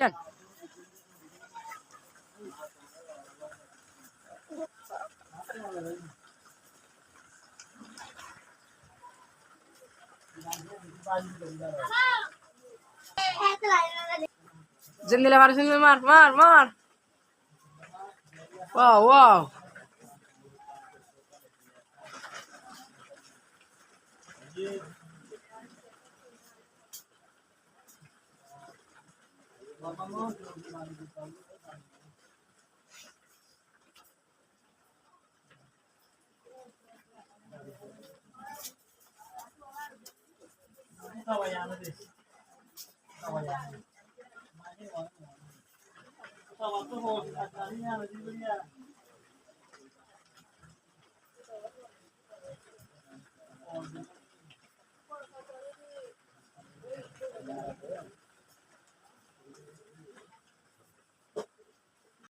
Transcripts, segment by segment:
चल जिंदगी मार जिंदगी मार मार मार वाह वाह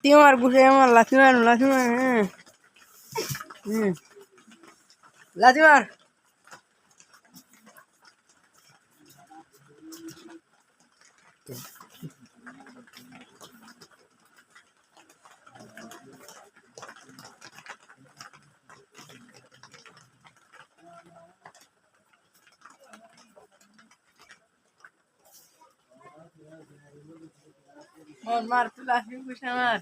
Timar bushe amar latimar latimar latimar mar mar tu latim bushe amar